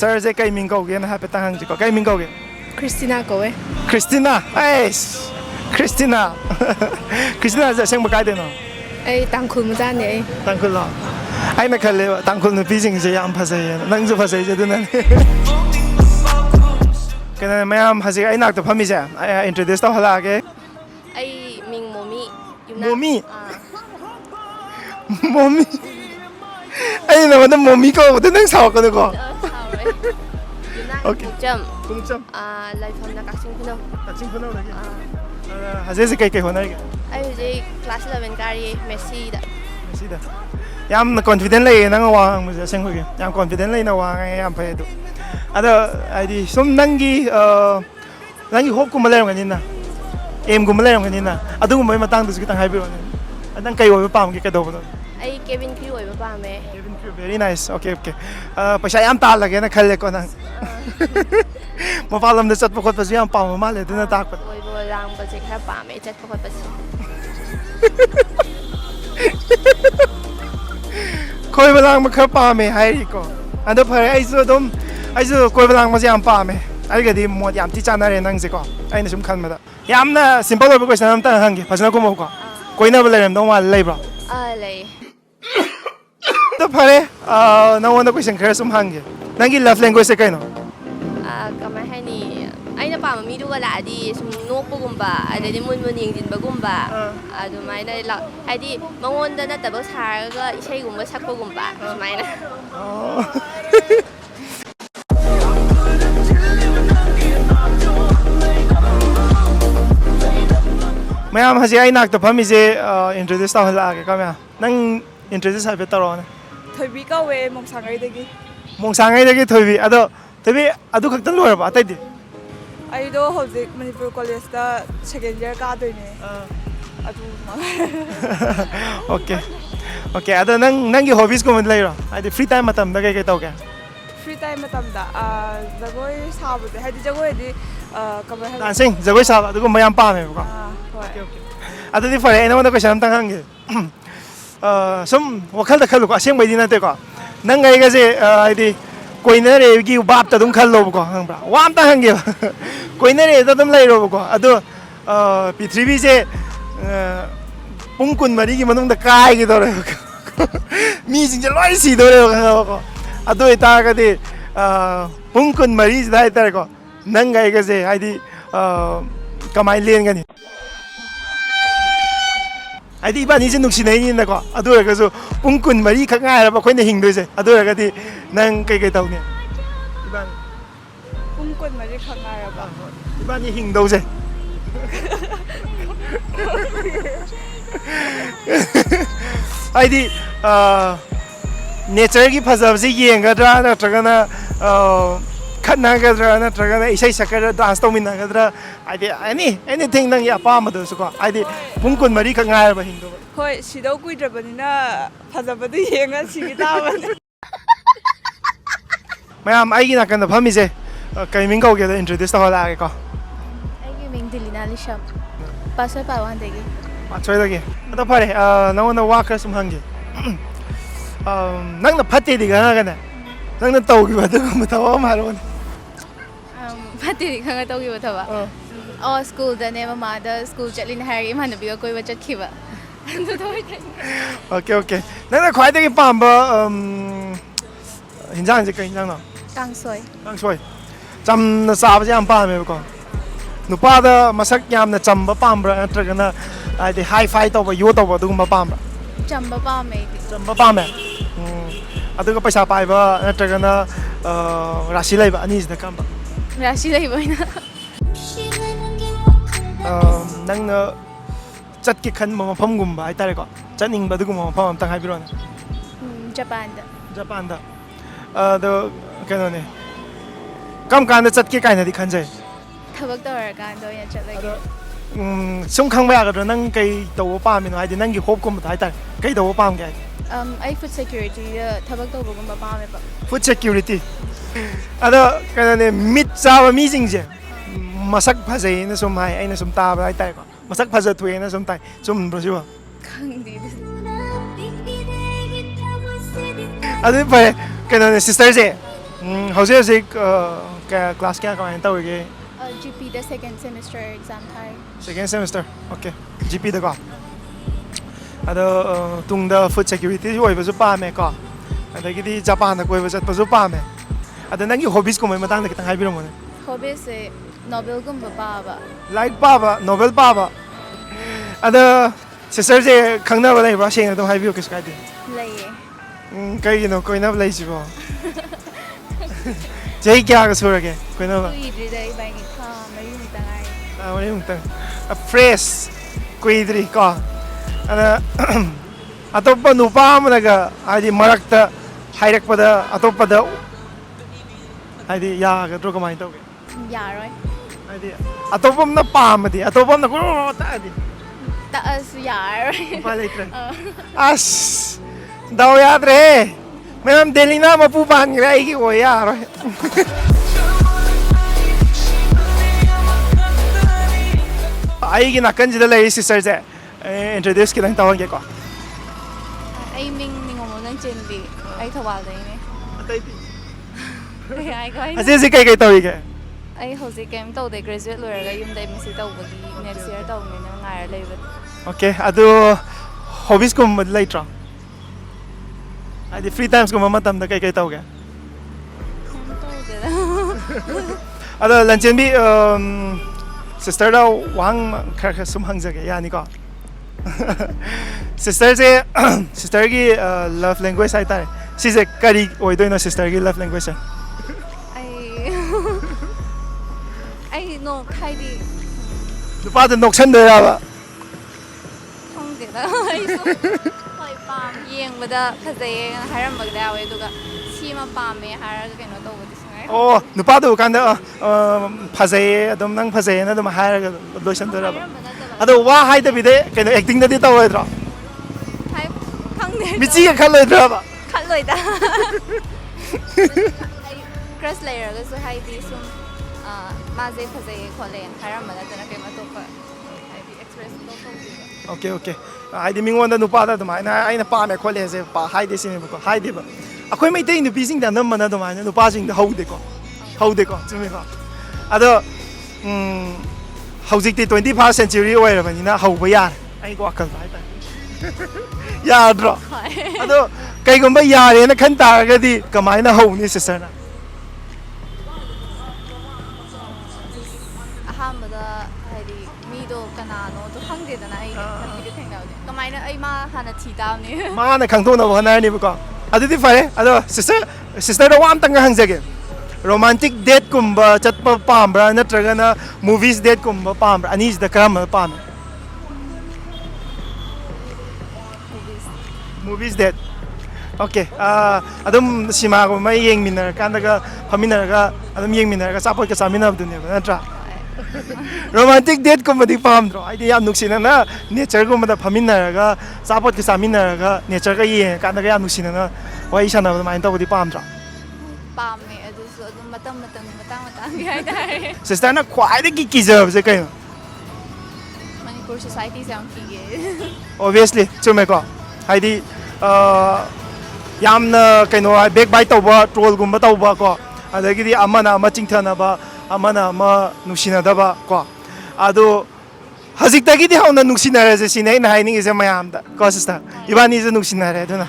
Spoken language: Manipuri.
sister's kay ming kauge na happy tahang jiko kay ming kauge Christina ko eh. Christina yes Christina Christina za seng bakai de no Ay tangkul mo dyan eh. tangkul lo ai na khale tangkul no pising je yam phasai nang ju phasai je dun kana mayam hasi ai nak to phami je ai introduce to hala ke Ay Ming Momi. Momi Momi ai na wada Momi ko de nang saw ko de ko Okay. Kungcham. Life from the Kaksin Puno. Kaksin Puno lagi. Hazese kay honai ke. Ay hujay class 11 kari Messi da. Messi da. Yam na confident lay nang wang mo seng hoge. Yam confident lay na wang yam pa edo. Ada ai di som nangi hope ko malay ngani na. Aim ko malay ngani na. Adu mo may matang dus kitang happy ron. Adang kay wo pa mo ke do. Ay Kevin Crew ay ba me? Kevin Crew very nice. Okay. Pasya yam ta lagi na khale ko nang. Mapalam na chat pakot pa siya ang pamamali doon natakot. Uy, lang ba siya kaya pa may chat pakot pa siya. Koy walang magkapame hay ko. Ano pa ay so koy walang masiyang pame. Ay gadi mo yam ti chana rin nang siko. Ay na sumkan mada. Yam na simple ba ko sa namta hangi. Pasna ko mo ko. Koy na bala ram dong wal lay bro. Lay. To pare na wala ko siyang kaya hangi. Nangi love language sa kayo no. Kamay hani ay na pa mami do wala di sumno po gumba ada di mun yung din bagumba ado may na la ay di mangonda na tabos harga isay gumba sakpo gumba may na Mayam hasi ay nak to pami je introduce ta hala ke kamya nang introduce ha betaro na Thoibi ka we mong sangay dagi. mong sangai dagi thoibi ado thoibi adu khaktan lor ba atai di Ay do hojik Manipur College da second year ka doy ne. Adu ma. Okay ado nangi hobbies ko man lai ro ai free time matam da kai tau ke Free time matam da jagoi sabu de hadi jagoi di kamay ha. dancing jagoi sa adu ko mayam pa me ko Okay. ado di fare ena ko shan tang hangi sum wakal da khalu ko aseng bai di na te ko nang ngai ga je ai di koina re gi bap ta dum khal lo ko hang bra wam ta hangi koina re da dum lai ro ko ado prithvi je pungkun mari gi manung da kai gi do re mi jing je loi si do re ko ado ita ga di pungkun mari dai ta ko nang ngai ga je ai di kamai len ga ni ai di ba ni je nuksi nei ni na ko ado ga so pungkun mari khak ngai ra ba khoi na hing do je ado ga di nang kai tau ne iban Pungkon mari khangaya ba. iban ni hing do je ai di nature gi phasab se yeng ga dra na traga na khatna ga dra na traga na isai sakara dance to min na ga dra ai di anything nang ya pa ma do su ko ai di pungkun mari khak ngai ra ba hing do Hoi sidau kui drabanina phajabadu yenga sigi taban. mayam ai gi na kan da phami je kai ming ko ge da introduce ta hala ke ko ay Ming Dilina Lisham. Pasoy pa wan degi. ma choi da ge da pare na wona wa ka sum hangi nang na phatte di ga na nang na tau gi ba da ma tawa ma ro Pati kanga tawgi ba tawa? School da ne mama da school chatlin hari man bi ko ba chat khiba. okay nang na khwai da gi pam ba hinjang je kai hinjang no Kangsoy. nang soi cham na sa ba jam pa me ko nupa da masak yam na cham ba pam bra tra ga na ai di high five to ba yo to ba du ma pam bra Chamba pa me. cham ba pam me adu ga paisa pai ba na tra ga na rashi lai ba ani da kam ba Rashi dai boy na. nang na chat ki khan ma pham gum ba ai tare ko chaning ba du ma pham tang hai biro na Japan da. japan da do kano ne kam kan da chat ki kai na di khan jai Thabak tawar kan do ya chat like. sum khang ba ga nang kai to pa mi no ai di nang gi hope ko ma ai tare kai to pa am ga Ay food security thabak tawba gumba pa me ba. food security ado kano ne mit cha ba mi jing je masak phajai na sum hai ai na sum ta ba ai tare ko masak phaja thue na sum tai sum bro ji ba Khangdi. adu pa kano ne sister je ꯍꯧꯖꯤꯛ ꯍꯧꯖꯤꯛ ꯀ꯭ꯂꯥꯁ ꯀꯌꯥ ꯀꯃꯥꯏꯅ ꯇꯧꯔꯤꯒꯦ GPꯗ second semester exam thai. ꯁꯦꯀꯦꯟ ꯁꯦꯃꯤꯁꯇꯔ ꯑꯣꯀꯦ GPꯗꯀꯣ ꯑꯗꯣ ꯇꯨꯡꯗ ꯐꯨꯗ ꯁꯦꯀ꯭ꯌꯨꯔꯤꯇꯤ ꯑꯣꯏꯕꯁꯨ ꯄꯥꯝꯃꯦꯀꯣ ꯑꯗꯒꯤꯗꯤ ꯖꯄꯥꯟꯗ ꯀꯣꯏꯕ ꯆꯠꯄꯁꯨ ꯄꯥꯝꯃꯦ ꯑꯗꯣ ꯅꯪꯒꯤ ꯍꯣꯕꯤꯁꯀꯨꯝꯕꯒꯤ ꯃꯇꯥꯡꯗ ꯈꯤꯇꯪ ꯍꯥꯏꯕꯤꯔꯝꯃꯣꯅꯦ Hobbies novelgumba paba. ꯂꯥꯏꯔꯤꯛ ꯄꯥꯕ ꯅꯣꯕꯦꯜ ꯄꯥꯕ ꯑꯗ ꯁꯤꯁꯇꯔꯁꯦ ꯈꯪꯅꯕ ꯂꯩꯕ꯭ꯔꯥ ꯁꯦꯡꯅ ꯑꯗꯨꯝ ꯍꯥꯏꯕꯤꯌꯨ ꯀꯩꯁꯨ ꯀꯥꯏꯗꯦ Laye. ꯀꯩꯒꯤꯅꯣ ꯀꯣꯏꯅꯕ ꯂꯩꯁꯤꯕꯣ ꯆꯍꯤ ꯀꯌꯥꯒ ꯁꯨꯔꯒꯦ ꯀꯣꯏꯅꯕ Kuidrida ibangi kha mayu mutangai. ꯃꯔꯤꯃꯨꯛꯇꯪ ꯐ꯭ꯔꯦꯁ ꯀꯨꯏꯗ꯭ꯔꯤ ꯀꯣ ꯑꯗ ꯑꯇꯣꯞꯄ ꯅꯨꯄꯥ ꯑꯃꯅꯒ ꯍꯥꯏꯗꯤ ꯃꯔꯛꯇ ꯍꯥꯏꯔꯛꯄꯗ ꯑꯇꯣꯞꯄꯗ ꯍꯥꯏꯗꯤ ꯌꯥꯒꯗ꯭ꯔꯣ ꯀꯃꯥꯏꯅ ꯇꯧꯒꯦ Yaroi. ꯍꯥꯏꯗꯤ ꯑꯇꯣꯞꯄ ꯑꯃꯅ ꯄꯥꯝꯃꯗꯤ ꯑꯇꯣꯞꯄ ꯑꯃꯅ ꯀꯨꯔ ꯇꯛꯑꯗꯤ Taasu yaroi. ꯎꯄꯥꯏ ꯂꯩꯇ꯭ꯔꯦ ꯑꯁ ꯗꯥꯎ ꯌꯥꯗ꯭ꯔꯦ ꯃꯌꯥꯝ ꯗꯦꯂꯤꯅꯥ ꯃꯄꯨ ꯄꯥꯟꯈ꯭ꯔꯦ ꯑꯩꯒꯤ ꯑꯣꯏ ꯌꯥꯔꯣꯏ ꯑꯩꯒꯤ ꯅꯥꯀꯟꯁꯤꯗ ꯂꯩꯔꯤ ꯁꯤꯁꯇꯔꯁꯦ ꯏꯟꯇ꯭ꯔꯣꯗ꯭ꯌꯨꯁ ꯈꯤꯇꯪ ꯇꯧꯍꯟꯒꯦꯀꯣ Ai ningomo nang chenbi. Ai thawaldai ꯑꯇꯩꯗꯤ ne. Ai ko ai. ꯑꯁꯤꯁꯤ ꯀꯩꯀꯩ ꯇꯧꯔꯤꯒꯦ Ai hojik kem tawde graduate loiraga yumda MSc tawbagi next year tawmina ngaira leiba. Okay ꯑꯗꯨ ꯍꯣꯕꯤꯁꯀꯨꯝꯕꯗꯤ ꯂꯩꯇ꯭ꯔꯣ ꯍꯥꯏꯗꯤ ꯐ꯭ꯔꯤ ꯇꯥꯏꯝꯁꯀꯨꯝꯕ ꯃꯇꯝꯗ ꯀꯩꯀꯩ ꯇꯧꯒꯦ Kem tawde. ꯑꯗꯣ ꯂꯟꯆꯦꯟꯕꯤ ꯁꯤꯁꯇꯔꯗ ꯋꯥꯍꯪ ꯈꯔ ꯈꯔ ꯁꯨꯝ ꯍꯪꯖꯒꯦ ꯌꯥꯅꯤꯀꯣ ꯁꯤꯁꯇꯔꯁꯦ ꯁꯤꯁꯇꯔꯒꯤ ꯂꯞ ꯂꯦꯡꯒ꯭ꯋꯦꯖ ꯍꯥꯏꯇꯥꯔꯦ ꯁꯤꯁꯦ ꯀꯔꯤ ꯑꯣꯏꯗꯣꯏꯅꯣ ꯁꯤꯁꯇꯔꯒꯤ ꯂꯞ ꯂꯦꯡꯒ꯭ꯋꯦꯖꯁꯦ Ai no khaidi ꯅꯨꯄꯥꯗ ꯅꯣꯛꯁꯟꯗꯣꯏꯔꯕ ꯈꯪꯗꯦꯗ ꯑꯩꯁꯨ ꯍꯣꯏ ꯌꯦꯡꯕꯗ ꯐꯖꯩꯌꯦ ꯍꯥꯏꯔꯝꯕꯒ ꯌꯥꯎꯋꯦ ꯑꯗꯨꯒ ꯁꯤꯃ ꯄꯥꯝꯃꯦ ꯍꯥꯏꯔꯒ ꯀꯩꯅꯣ ꯇꯧꯕꯗꯤ ꯁꯨꯡꯉꯥꯏ ꯑꯣ ꯅꯨꯄꯥꯗꯨ ꯀꯥꯟꯗ ꯐꯖꯩꯌꯦ ꯑꯗꯨꯝ ꯅꯪ ꯐꯖꯩꯌꯦꯅ ꯑꯗꯨꯝ ꯍꯥꯏꯔꯒ ꯂꯣꯏꯁꯟꯗꯣꯏꯔꯕ ꯍꯥꯏꯔꯝꯕ ꯅꯠꯇꯕ ꯑꯗꯣ ꯋꯥ ꯍꯥꯏꯗꯕꯤꯗ ꯀꯩꯅꯣ ꯑꯦꯛꯇꯤꯡꯗꯗꯤ ꯇꯧꯔꯣꯏꯗ꯭ꯔꯣ ꯍꯥꯏ ꯈꯪꯗꯦ ꯃꯤꯆꯤꯒ ꯈꯜꯂꯣꯏꯗ꯭ꯔꯕ ꯈꯜꯂꯣꯏꯗ ꯑꯩ ꯀ꯭ꯔꯁ ꯂꯩꯔꯒꯁꯨ ꯍꯥꯏꯗꯤ ꯁꯨꯝ ꯃꯥꯁꯦ ꯐꯖꯩꯌꯦ ꯈꯣꯠꯂꯦꯅ ꯍꯥꯏꯔꯝꯕ ꯅꯠꯇꯅ ꯀꯩꯝ ꯑꯇꯣꯞꯄ ꯍꯥꯏꯗꯤ ꯑꯦꯛꯁꯄ꯭ꯔꯦꯁ ꯇꯧꯗꯦꯕ ꯑꯣꯀꯦ ꯑꯣꯀꯦ ꯍꯥꯏꯗꯤ ꯃꯤꯉꯣꯟꯗ ꯅꯨꯄꯥꯗ ꯑꯗꯨꯃꯥꯏꯅ ꯑꯩꯅ ꯄꯥꯝꯃꯦ ꯈꯣꯠꯂꯦꯁꯦ ꯍꯥꯏꯗꯦ ꯁꯤꯅꯦꯕꯀꯣ ꯍꯥꯏꯗꯦꯕ ꯑꯩꯈꯣꯏ ꯃꯩꯇꯩ ꯅꯨꯄꯤꯁꯤꯡꯗ ꯑꯅꯝꯕꯅ ꯑꯗꯨꯃꯥꯏꯅ ꯅꯨꯄꯥꯁꯤꯡꯗ ꯍꯧꯗꯦꯀꯣ ꯆꯨꯝꯃꯦꯀꯣ ꯑꯗꯣ ꯍꯧꯖꯤꯛꯇꯤ 21st century ꯑꯣꯏꯔꯕꯅꯤ나 ꯍꯧꯕ ꯌꯥꯔꯦ ꯑꯩꯒꯤ ꯋꯥꯈꯜꯗ ꯍꯥꯏꯇꯥꯔꯦ ꯌꯥꯗ꯭ꯔꯣ ꯍꯣꯏ ꯑꯗꯣ ꯀꯩꯒꯨꯝꯕ ꯌꯥꯔꯦꯅ ꯈꯟ ꯇꯥꯔꯒꯗꯤ ꯀꯃꯥꯏꯅ ꯍꯧꯅꯤ ꯁꯤꯁꯇꯔꯅ ꯑꯍꯥꯟꯕꯗ ꯍꯥꯏꯗꯤ ꯃꯤꯗꯣ ꯀꯅꯥꯅꯣꯗꯣ ꯈꯪꯗꯦꯗꯅ ꯑꯩ ꯂꯝꯕꯤꯗ ꯊꯦꯡꯅꯕꯗꯤ ꯀꯃꯥꯏꯅ ꯑꯩ ꯃꯥ ꯍꯥꯟꯅ ꯊꯤ ꯇꯥꯕꯅꯤ ꯃꯥꯅ ꯈꯪꯗꯣꯛꯅꯕ ꯍꯣꯠꯅꯔꯅꯤꯕꯀꯣ ꯑꯗꯨꯗꯤ ꯐꯔꯦ ꯑꯗꯣ ꯁꯤꯁꯇꯔꯗ ꯋꯥ ꯑꯝꯇꯪꯒ ꯍꯪꯖꯒꯦ ꯔꯣꯃꯥꯟꯇꯤꯛ ꯗꯦꯠꯀꯨꯝꯕ ꯆꯠꯄ ꯄꯥꯝꯕ꯭ꯔꯥ ꯅꯠꯇ꯭ꯔꯒꯅ ꯃꯨꯚꯤꯁ ꯗꯦꯠꯀꯨꯝꯕ ꯄꯥꯝꯕ꯭ꯔꯥ ꯑꯅꯤꯁꯤꯗ ꯀꯔꯝꯕ ꯄꯥꯝꯃꯦ ꯃꯨꯚꯤꯁ ꯗꯦꯠ ꯑꯣꯀꯦ ꯑꯗꯨꯝ ꯁꯤꯃꯥꯒꯨꯝꯕ ꯌꯦꯡꯃꯤꯟꯅꯔꯀꯥꯟꯗꯒ ꯐꯝꯃꯤꯟꯅꯔꯒ ꯑꯗꯨꯝ ꯌꯦꯡꯃꯤꯟꯅꯔꯒ ꯑꯆꯥꯄꯣꯠꯀ ꯆꯥꯃꯤꯟꯅꯕꯗꯨꯅꯦꯕ ꯅꯠꯇ꯭ꯔꯥ ꯔꯣꯃꯥꯟꯇꯤꯛ ꯗꯦꯠꯀꯨꯝꯕꯗꯤ ꯄꯥꯝꯗ꯭ꯔꯣ ꯍꯥꯏꯗꯤ ꯌꯥꯝ ꯅꯨꯡꯁꯤꯅꯅ ꯅꯦꯆꯔꯒꯨꯝꯕꯗ ꯐꯝꯃꯤꯟꯅꯔꯒ ꯑꯆꯥꯄꯣꯠꯀ ꯆꯥꯃꯤꯟꯅꯔꯒ ꯅꯦꯆꯔꯒ ꯌꯦꯡꯉꯀꯥꯟꯗꯒ ꯌꯥꯝ ꯅꯨꯡꯁꯤꯅꯅ ꯋꯥꯔꯤ ꯁꯥꯟꯅꯕ ꯑꯗꯨꯃꯥꯏꯅ ꯇꯧꯕꯗꯤ ꯄꯥꯝꯗ꯭ꯔꯣ ꯄꯥꯝꯃꯦ ꯑꯗꯨꯁꯨ ꯑꯗꯨꯝ ꯃꯇꯥꯡꯒꯤ ꯍꯥꯏꯇꯥꯔꯦ ꯁꯤꯁꯇꯔꯅ ꯈ꯭ꯋꯥꯏꯗꯒꯤ ꯀꯤꯖꯕꯁꯦ ꯀꯩꯅꯣ ꯃꯅꯤꯄꯨꯔ ꯁꯣꯁꯥꯏꯇꯤꯁꯦ ꯌꯥꯝ ꯀꯤꯌꯦ ꯑꯣꯕꯤꯌꯁꯂꯤ ꯆꯨꯝꯃꯦꯀꯣ ꯍꯥꯏꯗꯤ ꯌꯥꯝꯅ ꯀꯩꯅꯣ ꯕꯦꯛ ꯕꯥꯏꯠ ꯇꯧꯕ ꯇ꯭ꯔꯣꯜꯒꯨꯝꯕ ꯇꯧꯕ ꯀꯣ ꯑꯗꯒꯤꯗꯤ ꯑꯃꯅ ꯑꯃ ꯆꯤꯡꯊꯅꯕ ꯑꯃꯅ ꯑꯃ ꯅꯨꯡꯁꯤꯅꯗꯕ ꯀꯣ ꯑꯗꯣ ꯍꯧꯖꯤꯛꯇꯒꯤꯗꯤ ꯍꯧꯅ ꯅꯨꯡꯁꯤꯅꯔꯁꯦ ꯁꯤꯅꯦ ꯑꯩꯅ ꯍꯥꯏꯅꯤꯡꯉꯤꯁꯦ ꯃꯌꯥꯝꯗ ꯀꯣ ꯁꯤꯁꯇꯔ ꯏꯕꯥꯅꯤꯁꯨ ꯅꯨꯡꯁꯤꯅꯔꯦ ꯑꯗꯨꯅ